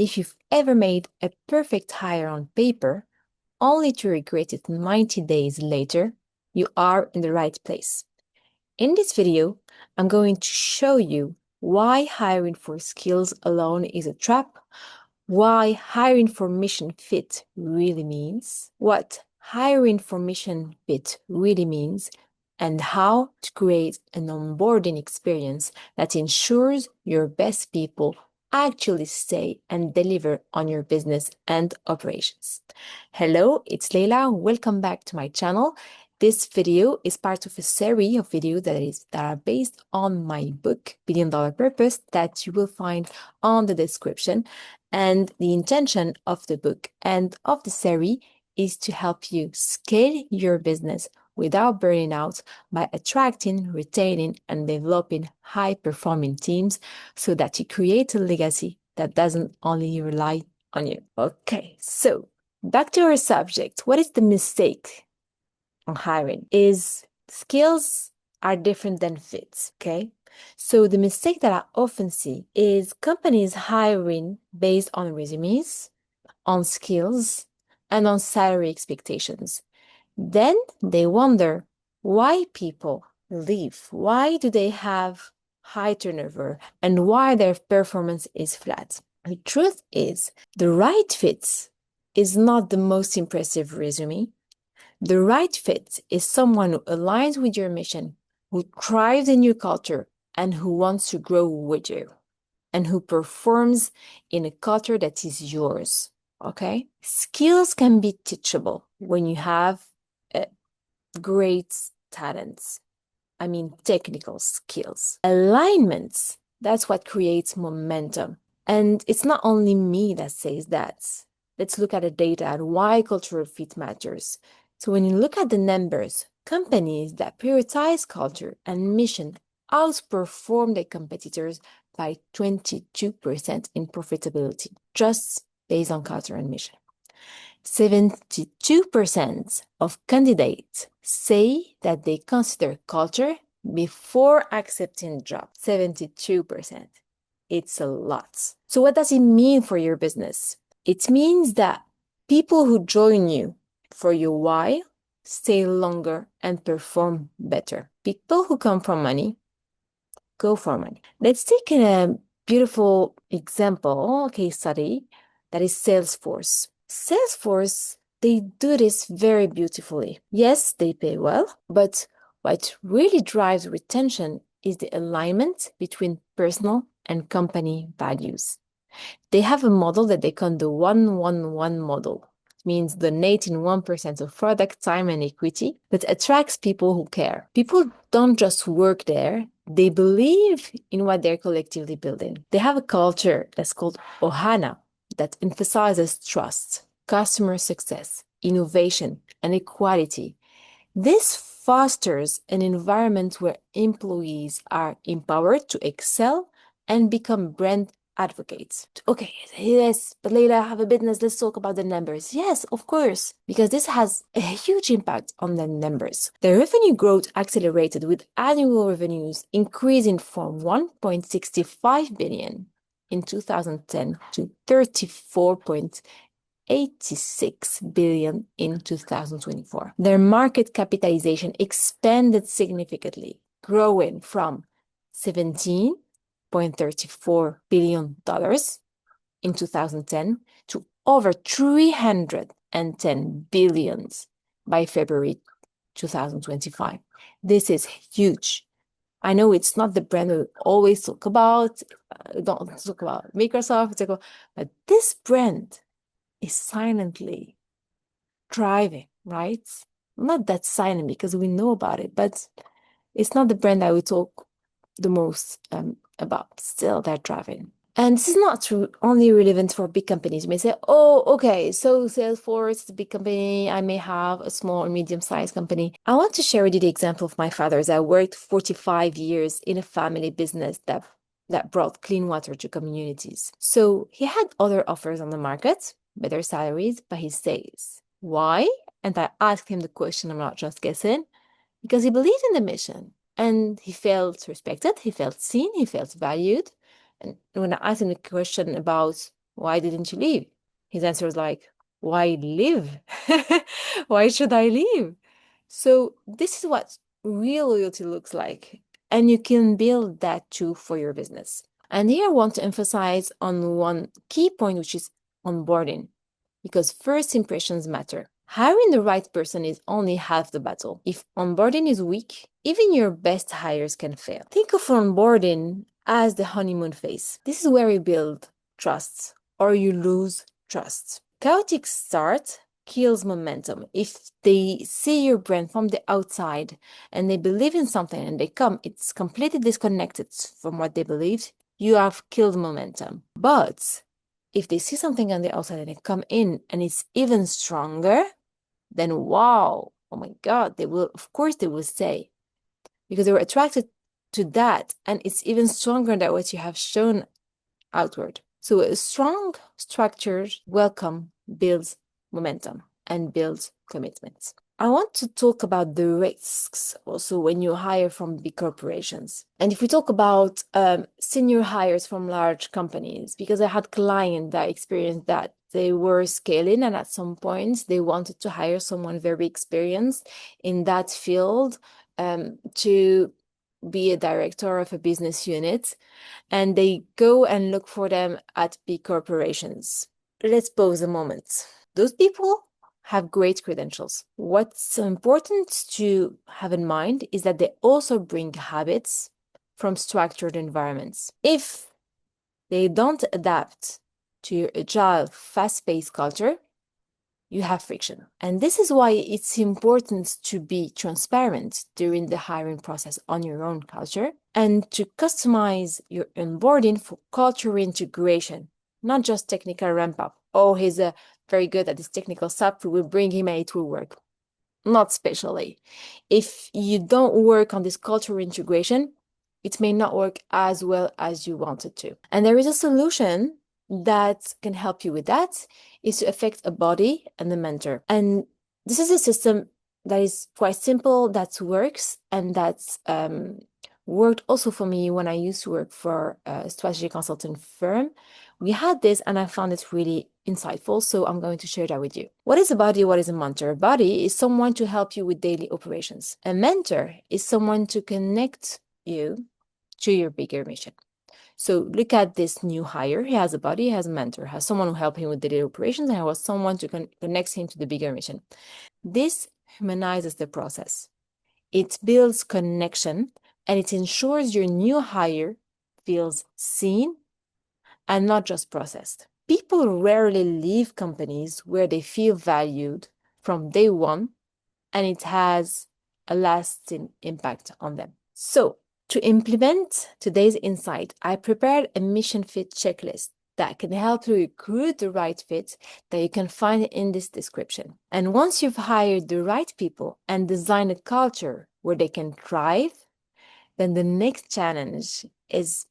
If you've ever made a perfect hire on paper, only to regret it 90 days later, you are in the right place. In this video, I'm going to show you why hiring for skills alone is a trap, why hiring for mission fit really means, what hiring for mission fit really means, and how to create an onboarding experience that ensures your best people actually stay and deliver on your business and operations. Hello, it's Leila. Welcome back to my channel. This video is part of a series of videos that are based on my book, $1 Billion Purpose, that you will find on the description. And the intention of the book and of the series is to help you scale your business without burning out by attracting, retaining, and developing high-performing teams so that you create a legacy that doesn't only rely on you. Okay, so back to our subject. What is the mistake on hiring? Is skills are different than fits, okay? So the mistake that I often see is companies hiring based on resumes, on skills, and on salary expectations. Then they wonder why people leave. Why do they have high turnover and why their performance is flat? The truth is, the right fit is not the most impressive resume. The right fit is someone who aligns with your mission, who thrives in your culture, and who wants to grow with you, and who performs in a culture that is yours, okay? Skills can be teachable when you have great talents. I mean, technical skills. Alignments, that's what creates momentum. And it's not only me that says that. Let's look at the data and why cultural fit matters. So when you look at the numbers, companies that prioritize culture and mission outperform their competitors by 22% in profitability, just based on culture and mission. 72% of candidates say that they consider culture before accepting job. 72%. It's a lot. So what does it mean for your business? It means that people who join you for your why stay longer and perform better. People who come from money go for money. Let's take a beautiful example, case study, that is Salesforce. Salesforce, they do this very beautifully. Yes, they pay well, but what really drives retention is the alignment between personal and company values. They have a model that they call the 1-1-1 model. It means donating 1% of product, time, and equity, but attracts people who care. People don't just work there, they believe in what they're collectively building. They have a culture that's called Ohana that emphasizes trust, customer success, innovation, and equality. This fosters an environment where employees are empowered to excel and become brand advocates. Okay, yes, but Leila, I have a business. Let's talk about the numbers. Yes, of course, because this has a huge impact on the numbers. The revenue growth accelerated with annual revenues increasing from 1.65 billion in 2010 to 34.86 billion in 2024. Their market capitalization expanded significantly, growing from $17.34 billion in 2010 to over 310 billion by February 2025. This is huge. I know it's not the brand we always talk about, don't talk about Microsoft, but this brand is silently thriving, right? Not that silent because we know about it, but it's not the brand that we talk the most about. Still, they're thriving. And this is not only relevant for big companies. You may say, oh, okay, so Salesforce is a big company. I may have a small or medium-sized company. I want to share with you the example of my father's. I worked 45 years in a family business that brought clean water to communities. So he had other offers on the market, better salaries, but he stays. Why? And I asked him the question, I'm not just guessing, because he believed in the mission and he felt respected, he felt seen, he felt valued. And when I asked him the question about Why didn't you leave? His answer was like, why leave? Why should I leave? So this is what real loyalty looks like. And you can build that too for your business. And here I want to emphasize on one key point, which is onboarding, because first impressions matter. Hiring the right person is only half the battle. If onboarding is weak, even your best hires can fail. Think of onboarding as the honeymoon phase. This is where you build trust or you lose trust. Chaotic start kills momentum. If they see your brand from the outside and they believe in something and they come, it's completely disconnected from what they believed, you have killed momentum. But if they see something on the outside and they come in and it's even stronger, then wow, oh my God, they will, of course, they will stay because they were attracted to that. And it's even stronger than what you have shown outward. So a strong, structured welcome builds momentum and builds commitment. I want to talk about the risks also when you hire from big corporations. And if we talk about senior hires from large companies, because I had clients that experienced that they were scaling and at some point they wanted to hire someone very experienced in that field to be a director of a business unit, and they go and look for them at big corporations. Let's pause a moment. Those people have great credentials. What's important to have in mind is that they also bring habits from structured environments. If they don't adapt to your agile, fast-paced culture, you have friction. And this is why it's important to be transparent during the hiring process on your own culture and to customize your onboarding for culture integration, not just technical ramp up. Oh, he's very good at this technical stuff, we will bring him and it will work. Not specially. If you don't work on this cultural integration, it may not work as well as you want it to. And there is a solution that can help you with that, is to affect a body and a mentor. And this is a system that is quite simple, that works, and that's worked also for me when I used to work for a strategy consulting firm. We had this and I found it really insightful, so I'm going to share that with you. What is a body? What is a mentor? A body is someone to help you with daily operations. A mentor is someone to connect you to your bigger mission. So look at this new hire. He has a body, he has a mentor, has someone who help him with daily operations, and he has someone to connect him to the bigger mission. This humanizes the process. It builds connection, and it ensures your new hire feels seen and not just processed. People rarely leave companies where they feel valued from day one, and it has a lasting impact on them. So, to implement today's insight, I prepared a mission fit checklist that can help you recruit the right fit that you can find in this description. And once you've hired the right people and designed a culture where they can thrive, then the next challenge is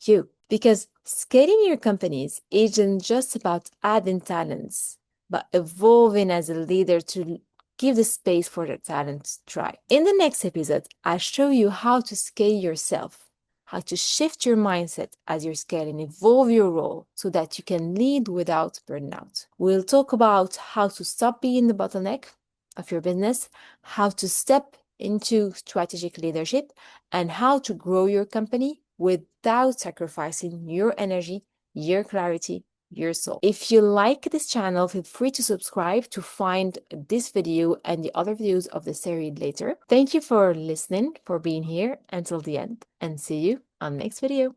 you. Because scaling your companies isn't just about adding talents, but evolving as a leader to give the space for the talent to thrive. In the next episode, I'll show you how to scale yourself, how to shift your mindset as you're scaling, evolve your role so that you can lead without burnout. We'll talk about how to stop being the bottleneck of your business, how to step into strategic leadership, and how to grow your company without sacrificing your energy, your clarity, your soul. If you like this channel, feel free to subscribe to find this video and the other videos of the series later. Thank you for listening, for being here until the end, and see you on next video.